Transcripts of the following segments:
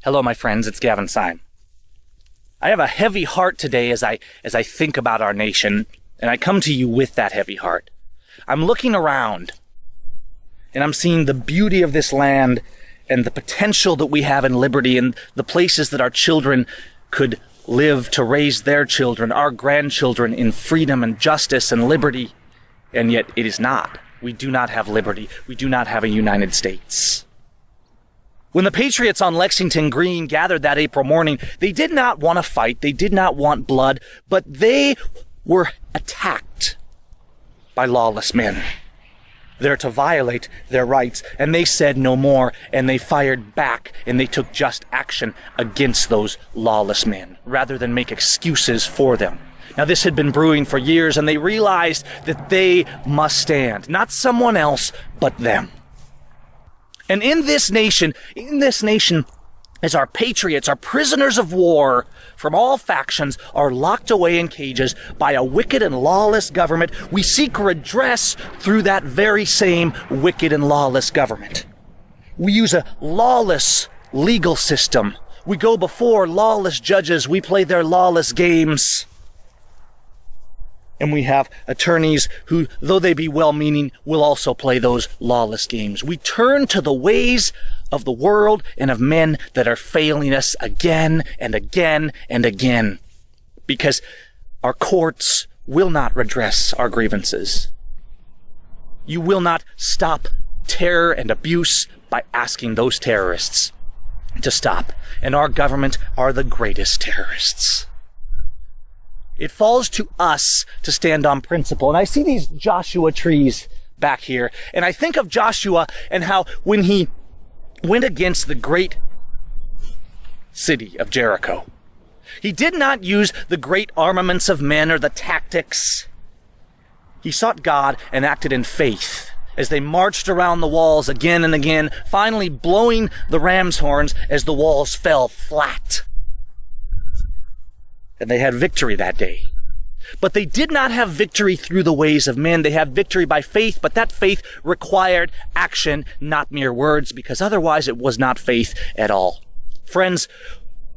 Hello, my friends, it's Gavin Syme. I have a heavy heart today as I think about our nation, and I come to you with that heavy heart. I'm looking around, and I'm seeing the beauty of this land and the potential that we have in liberty and the places that our children could live to raise their children, our grandchildren, in freedom and justice and liberty. And yet it is not. We do not have liberty. We do not have a United States. When the Patriots on Lexington Green gathered that April morning, they did not want to fight. They did not want blood, but they were attacked by lawless men. They're to violate their rights, and they said no more, and they fired back, and they took just action against those lawless men, rather than make excuses for them. Now, this had been brewing for years, and they realized that they must stand, not someone else, but them. And in this nation, as our patriots, our prisoners of war from all factions are locked away in cages by a wicked and lawless government, we seek redress through that very same wicked and lawless government. We use a lawless legal system. We go before lawless judges. We play their lawless games. And we have attorneys who, though they be well-meaning, will also play those lawless games. We turn to the ways of the world and of men that are failing us again and again and again, because our courts will not redress our grievances. You will not stop terror and abuse by asking those terrorists to stop. And our government are the greatest terrorists. It falls to us to stand on principle. And I see these Joshua trees back here, and I think of Joshua and how when he went against the great city of Jericho, he did not use the great armaments of men or the tactics. He sought God and acted in faith as they marched around the walls again and again, finally blowing the ram's horns as the walls fell flat. And they had victory that day. But they did not have victory through the ways of men. They had victory by faith, but that faith required action, not mere words, because otherwise it was not faith at all. Friends,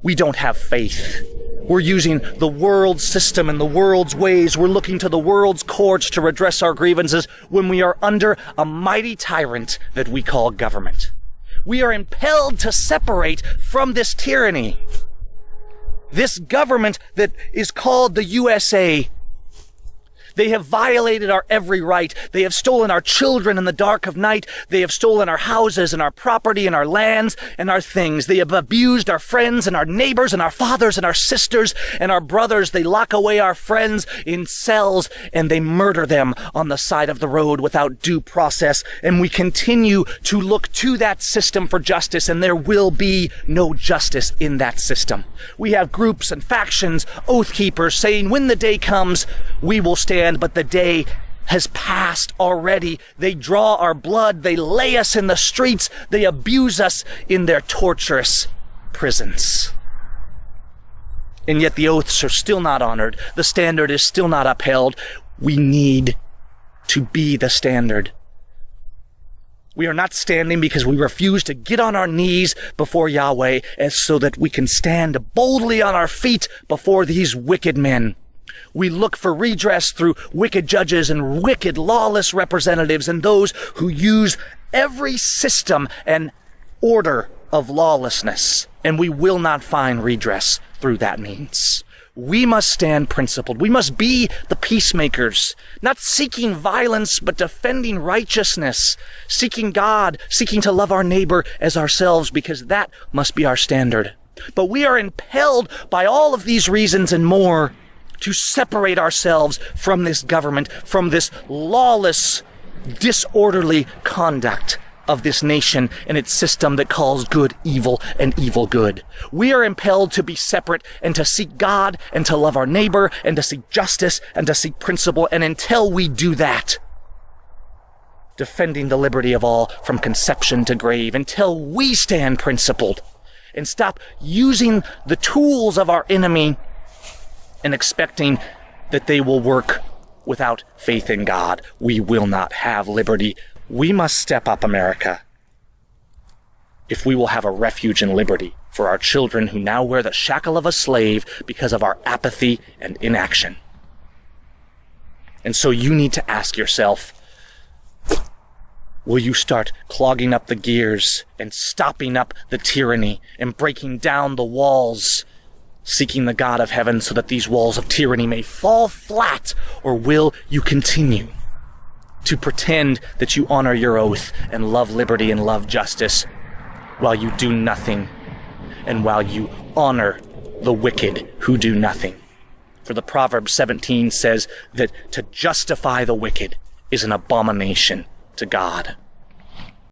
we don't have faith. We're using the world's system and the world's ways. We're looking to the world's courts to redress our grievances when we are under a mighty tyrant that we call government. We are impelled to separate from this tyranny. This government that is called the USA, they have violated our every right. They have stolen our children in the dark of night. They have stolen our houses and our property and our lands and our things. They have abused our friends and our neighbors and our fathers and our sisters and our brothers. They lock away our friends in cells and they murder them on the side of the road without due process. And we continue to look to that system for justice, and there will be no justice in that system. We have groups and factions, oath keepers, saying when the day comes, we will stand. But the day has passed already. They draw our blood. They lay us in the streets. They abuse us in their torturous prisons. And yet the oaths are still not honored. The standard is still not upheld. We need to be the standard. We are not standing because we refuse to get on our knees before Yahweh, as so that we can stand boldly on our feet before these wicked men. We look for redress through wicked judges and wicked lawless representatives and those who use every system and order of lawlessness. And we will not find redress through that means. We must stand principled. We must be the peacemakers, not seeking violence, but defending righteousness, seeking God, seeking to love our neighbor as ourselves, because that must be our standard. But we are impelled by all of these reasons and more to separate ourselves from this government, from this lawless, disorderly conduct of this nation and its system that calls good evil and evil good. We are impelled to be separate and to seek God and to love our neighbor and to seek justice and to seek principle. And until we do that, defending the liberty of all from conception to grave, until we stand principled and stop using the tools of our enemy and expecting that they will work without faith in God, we will not have liberty. We must step up, America. if we will have a refuge in liberty for our children who now wear the shackle of a slave because of our apathy and inaction. And so you need to ask yourself, will you start clogging up the gears and stopping up the tyranny and breaking down the walls, seeking the God of heaven so that these walls of tyranny may fall flat? Or will you continue to pretend that you honor your oath and love liberty and love justice while you do nothing and while you honor the wicked who do nothing? For the Proverbs 17 says that to justify the wicked is an abomination to God.